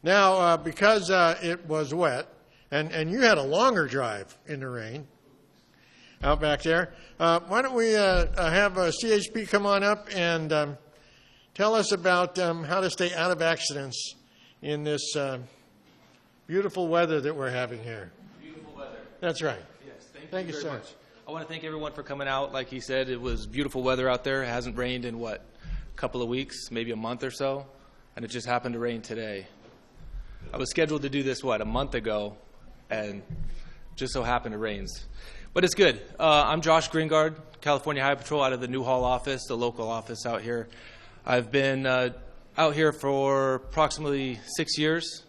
Now, because it was wet, and you had a longer drive in the rain out back there, why don't we have CHP come on up and tell us about how to stay out of accidents in this beautiful weather that we're having here. Beautiful weather. That's right. Yes, Thank you, very sir. much. I want to thank everyone for coming out. Like he said, it was beautiful weather out there. It hasn't rained in, a couple of weeks, maybe a month or so, and it just happened to rain today. I was scheduled to do this, a month ago, and just so happened it rains. But it's good. I'm Josh Greengard, California Highway Patrol out of the Newhall office, the local office out here. I've been out here for approximately 6 years.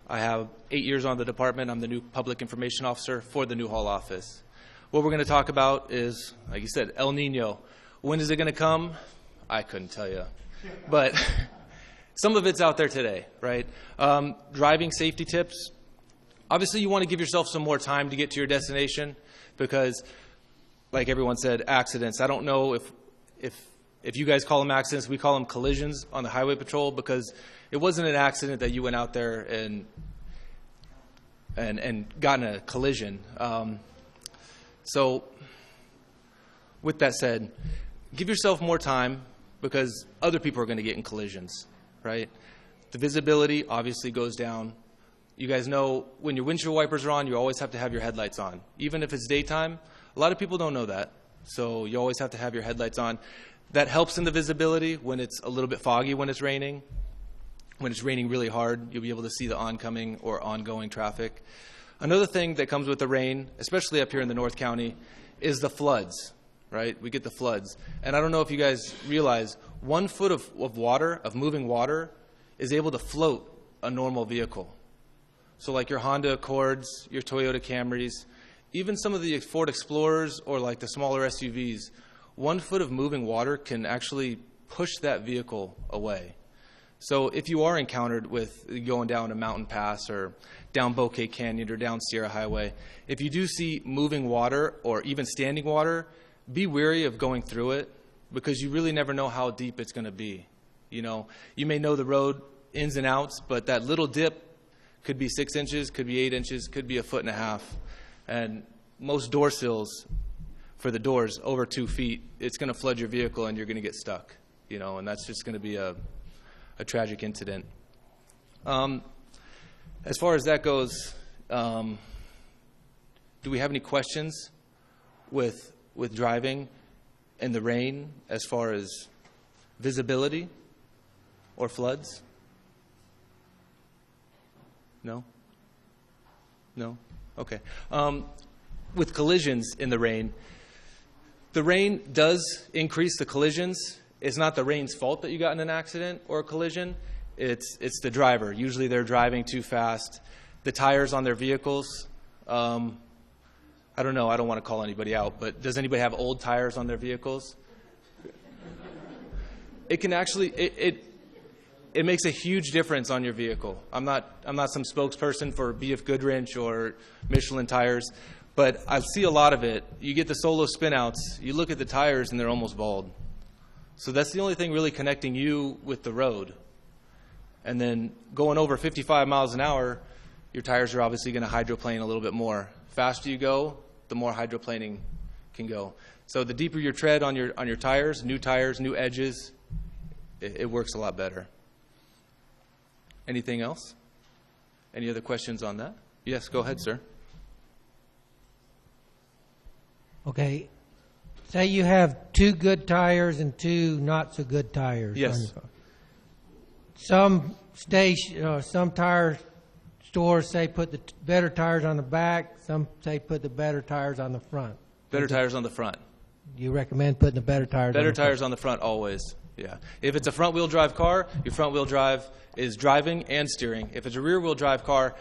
I have 8 years on the department. I'm the new public information officer for the Newhall office. What we're going to talk about is, like you said, El Nino. When is it going to come? I couldn't tell you. But some of it's out there today, right? Driving safety tips. Obviously, you want to give yourself some more time to get to your destination because, like everyone said, accidents. I don't know if you guys call them accidents. We call them collisions on the highway patrol because it wasn't an accident that you went out there and got in a collision. So with that said, give yourself more time because other people are going to get in collisions, right? The visibility obviously goes down. You guys know when your windshield wipers are on, you always have to have your headlights on. Even if it's daytime, a lot of people don't know that. So you always have to have your headlights on. That helps in the visibility when it's a little bit foggy when it's raining. When it's raining really hard, you'll be able to see the oncoming or ongoing traffic. Another thing that comes with the rain, especially up here in the North County, is the floods, right? We get the floods. And I don't know if you guys realize, 1 foot of water, of moving water, is able to float a normal vehicle. So like your Honda Accords, your Toyota Camrys, even some of the Ford Explorers or like the smaller SUVs, 1 foot of moving water can actually push that vehicle away. So if you are encountered with going down a mountain pass or down Bouquet Canyon or down Sierra Highway, if you do see moving water or even standing water, be wary of going through it because you really never know how deep it's going to be. You know, you may know the road ins and outs, but that little dip could be 6 inches, could be 8 inches, could be 1.5 feet. And most door sills for the doors over 2 feet, it's going to flood your vehicle and you're going to get stuck, you know, and that's just going to be a tragic incident. As far as that goes, do we have any questions with driving in the rain as far as visibility or floods? No? No? Okay. With collisions in the rain does increase the collisions. It's not the rain's fault that you got in an accident or a collision. It's the driver. Usually they're driving too fast. The tires on their vehicles, I don't know. I don't want to call anybody out, but does anybody have old tires on their vehicles? It can actually, it makes a huge difference on your vehicle. I'm not some spokesperson for BF Goodrich or Michelin tires, but I see a lot of it. You get the solo spinouts, you look at the tires and they're almost bald. So that's the only thing really connecting you with the road. And then going over 55 miles an hour, your tires are obviously going to hydroplane a little bit more. Faster you go, the more hydroplaning can go. So the deeper your tread on your tires, new edges, it works a lot better. Anything else? Any other questions on that? Yes, go ahead, sir. Okay. Say you have 2 good tires and 2 not so good tires. Yes. Some tire stores say put the better tires on the back. Some say put the better tires on the front. Better tires on the front. You recommend putting the better tires on the front? Better tires on the front always, yeah. If it's a front-wheel drive car, your front-wheel drive is driving and steering. If it's a rear-wheel drive car,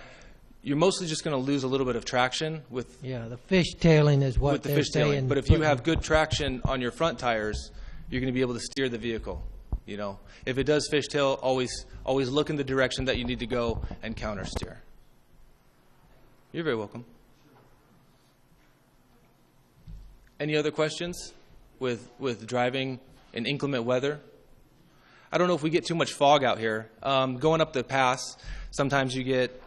you're mostly just going to lose a little bit of traction with the fishtailing is what they're saying. But if you have good traction on your front tires, you're going to be able to steer the vehicle. You know, if it does fishtail, always look in the direction that you need to go and counter steer. You're very welcome. Any other questions with driving in inclement weather? I don't know if we get too much fog out here. Going up the pass, sometimes you get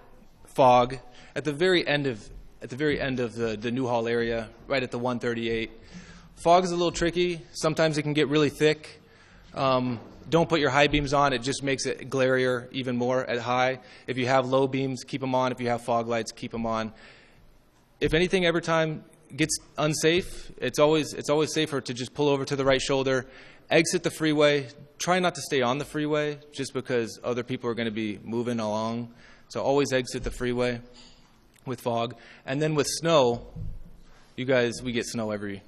fog at the very end of the Newhall area, right at the 138. Fog is a little tricky. Sometimes it can get really thick. Don't put your high beams on. It just makes it glarier even more at high. If you have low beams, keep them on. If you have fog lights, keep them on. If anything ever time gets unsafe, it's always safer to just pull over to the right shoulder, exit the freeway. Try not to stay on the freeway just because other people are going to be moving along. So always exit the freeway with fog. And then with snow, you guys, we get snow every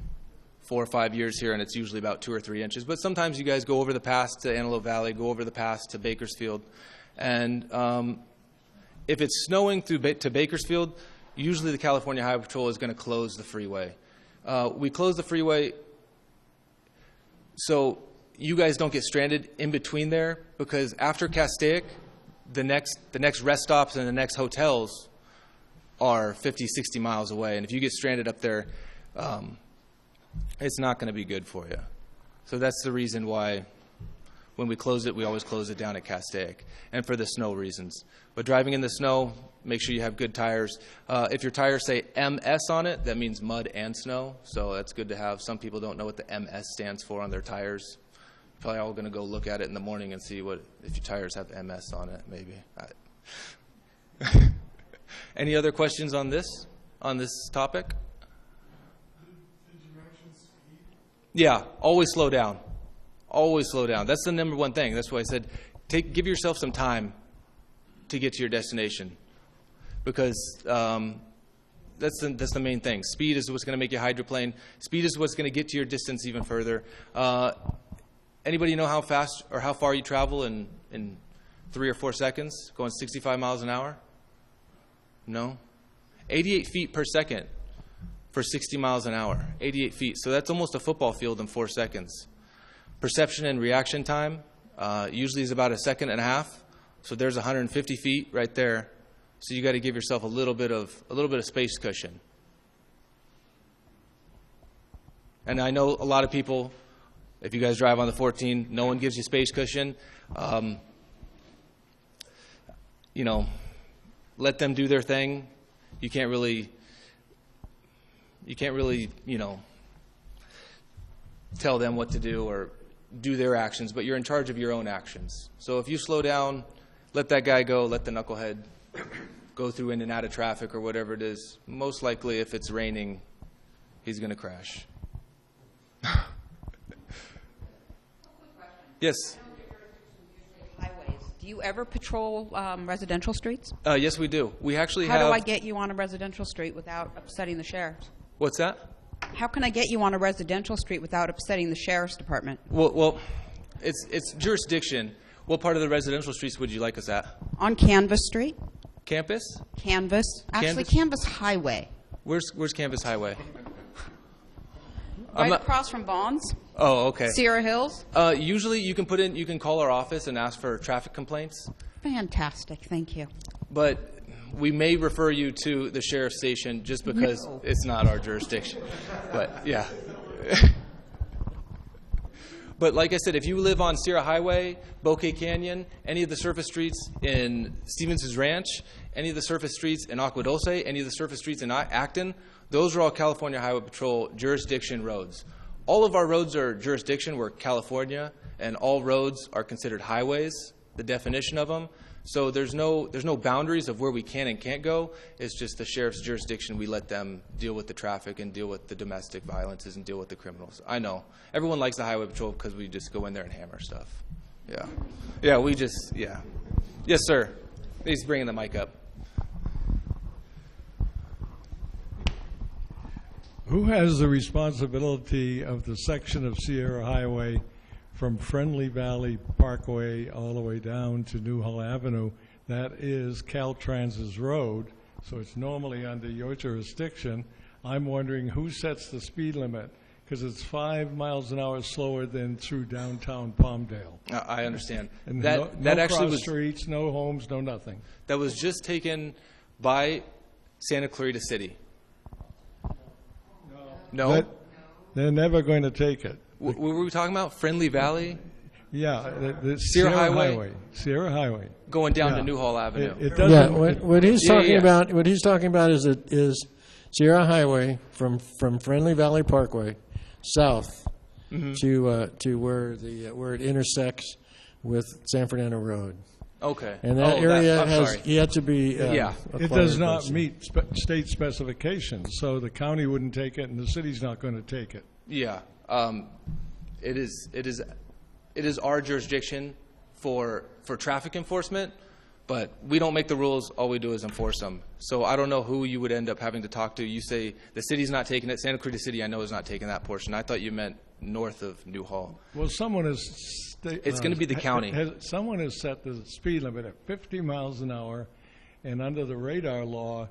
4 or 5 years here, and it's usually about 2 or 3 inches. But sometimes you guys go over the pass to Antelope Valley, go over the pass to Bakersfield. And if it's snowing to Bakersfield, usually the California Highway Patrol is going to close the freeway. We close the freeway so you guys don't get stranded in between there, because after Castaic, the next rest stops and the next hotels are 50, 60 miles away. And if you get stranded up there, it's not going to be good for you. So that's the reason why when we close it, we always close it down at Castaic, and for the snow reasons. But driving in the snow, make sure you have good tires. If your tires say MS on it, that means mud and snow, so that's good to have. Some people don't know what the MS stands for on their tires. Probably all going to go look at it in the morning and see if your tires have MS on it, maybe. Any other questions on this topic? Did you mention speed? Yeah, always slow down. Always slow down. That's the number one thing. That's why I said give yourself some time to get to your destination, because that's the main thing. Speed is what's going to make you hydroplane. Speed is what's going to get to your distance even further. Anybody know how fast or how far you travel in 3 or 4 seconds, going 65 miles an hour? No? 88 feet per second for 60 miles an hour. 88 feet. So that's almost a football field in 4 seconds. Perception and reaction time usually is about 1.5 seconds. So there's 150 feet right there. So you got to give yourself a little bit of space cushion. And I know a lot of people, if you guys drive on the 14, no one gives you space cushion. Let them do their thing. You can't really, tell them what to do or do their actions, but you're in charge of your own actions. So if you slow down, let that guy go, let the knucklehead go through in and out of traffic or whatever it is, most likely if it's raining, he's going to crash. Yes. Highways. Do you ever patrol residential streets? Yes, we do. We actually How have... do I get you on a residential street without upsetting the sheriffs? What's that? How can I get you on a residential street without upsetting the sheriff's department? Well, it's jurisdiction. What part of the residential streets would you like us at? On Canvas Street? Campus? Canvas. Actually, Canvas? Canvas Highway. Where's Campus Highway? Right across from Bonds? Oh, okay. Sierra Hills? Usually you can call our office and ask for traffic complaints, Fantastic. Thank you. but we may refer you to the sheriff's station just because No. it's not our jurisdiction. But yeah. But like I said, if you live on Sierra Highway, Bouquet Canyon, any of the surface streets in Stevens's Ranch, any of the surface streets in Agua Dulce, any of the surface streets in Acton, those are all California Highway Patrol jurisdiction roads. All of our roads are jurisdiction. We're California, and all roads are considered highways, the definition of them. So there's no boundaries of where we can and can't go. It's just the sheriff's jurisdiction. We let them deal with the traffic and deal with the domestic violences and deal with the criminals. I know. Everyone likes the highway patrol because we just go in there and hammer stuff. Yeah. Yeah. Yes, sir. He's bringing the mic up. Who has the responsibility of the section of Sierra Highway from Friendly Valley Parkway all the way down to Newhall Avenue? That is Caltrans's road, so it's normally under your jurisdiction. I'm wondering who sets the speed limit, because it's 5 miles an hour slower than through downtown Palmdale. I understand. And That no actually cross was streets, no homes, no nothing. that was just taken by Santa Clarita City. No. They're never going to take it. What were we talking about? Friendly Valley? Yeah, the Sierra Highway? Sierra Highway. Going down Yeah. to Newhall Avenue. It Yeah, doesn't, what he's Yeah, talking yeah. about, what he's talking about is Sierra Highway from Friendly Valley Parkway south to where it intersects with San Fernando Road. Okay. And that Oh, area I'm has sorry. yet to be Yeah. it acquired does not by- meet state specifications, so the county wouldn't take it and the city's not going to take it. Yeah. It is our jurisdiction for traffic enforcement, but we don't make the rules. All we do is enforce them. So I don't know who you would end up having to talk to. You say the city's not taking it. Santa Cruz City, I know, is not taking that portion. I thought you meant north of Newhall. Well, someone has... It's gonna be the county. Someone has set the speed limit at 50 miles an hour, and under the radar law,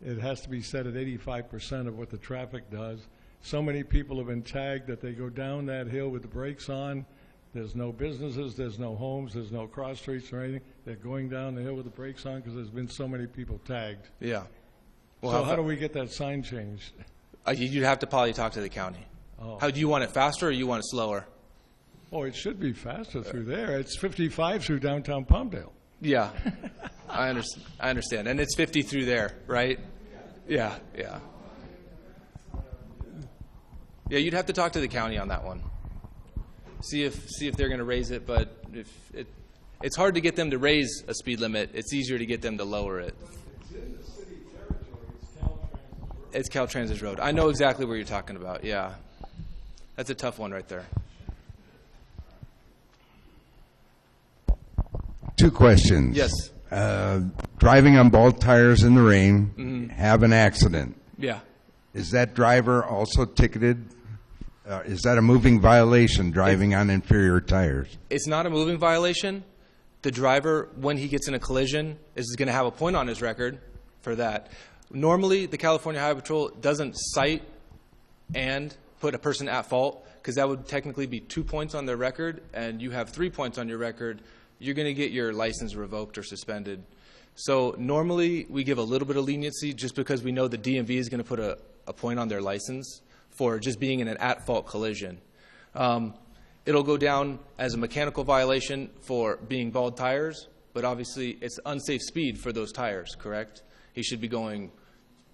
it has to be set at 85% of what the traffic does. So many people have been tagged that they go down that hill with the brakes on. There's no businesses, there's no homes, there's no cross streets or anything. They're going down the hill with the brakes on because there's been so many people tagged. Yeah. So how do we get that sign changed? You'd have to probably talk to the county. Oh. How do you want it faster or you want it slower? Oh, it should be faster through there. It's 55 through downtown Palmdale. Yeah, I understand, and it's 50 through there, right? Yeah. Yeah, you'd have to talk to the county on that one. See if they're going to raise it, but it's hard to get them to raise a speed limit. It's easier to get them to lower it. It's in the city territory. It's Caltrans' road. I know exactly where you're talking about. Yeah, that's a tough one right there. Two questions. Yes. Driving on bald tires in the rain, have an accident. Yeah. Is that driver also ticketed? Is that a moving violation, driving on inferior tires? It's not a moving violation. The driver, when he gets in a collision, is going to have a point on his record for that. Normally, the California Highway Patrol doesn't cite and put a person at fault, because that would technically be 2 points on their record, and you have 3 points on your record. You're going to get your license revoked or suspended. So normally, we give a little bit of leniency just because we know the DMV is going to put a point on their license for just being in an at-fault collision. It'll go down as a mechanical violation for being bald tires, but obviously it's unsafe speed for those tires, correct? He should be going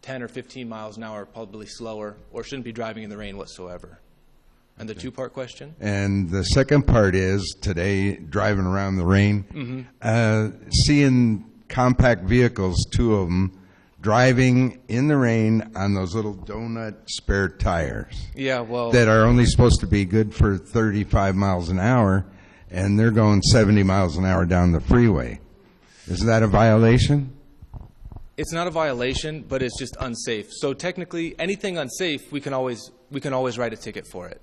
10 or 15 miles an hour, probably slower, or shouldn't be driving in the rain whatsoever. And the two-part question? And the second part is, today, driving around the rain, seeing compact vehicles, two of them, driving in the rain on those little donut spare tires Yeah, well, that are only supposed to be good for 35 miles an hour, and they're going 70 miles an hour down the freeway. Is that a violation? it's not a violation, but it's just unsafe. So technically, anything unsafe, we can always write a ticket for it.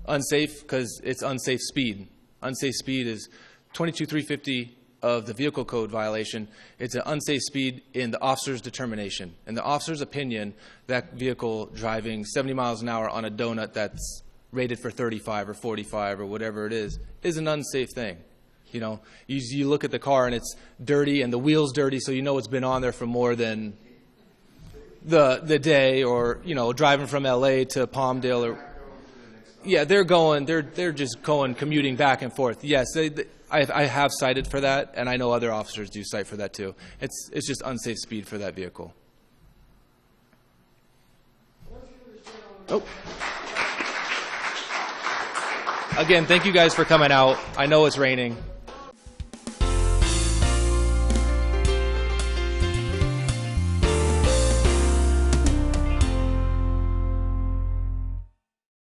Unsafe because it's unsafe speed. Unsafe speed is 22-350 of the vehicle code violation. It's an unsafe speed in the officer's determination. In the officer's opinion, that vehicle driving 70 miles an hour on a donut that's rated for 35 or 45 or whatever it is an unsafe thing. You know, you look at the car and it's dirty and the wheel's dirty, so you know it's been on there for more than the day, or, you know, driving from LA to Palmdale, or yeah, they're just commuting back and forth. Yes, I have cited for that, and I know other officers do cite for that too. It's just unsafe speed for that vehicle. Oh. Again, thank you guys for coming out. I know it's raining.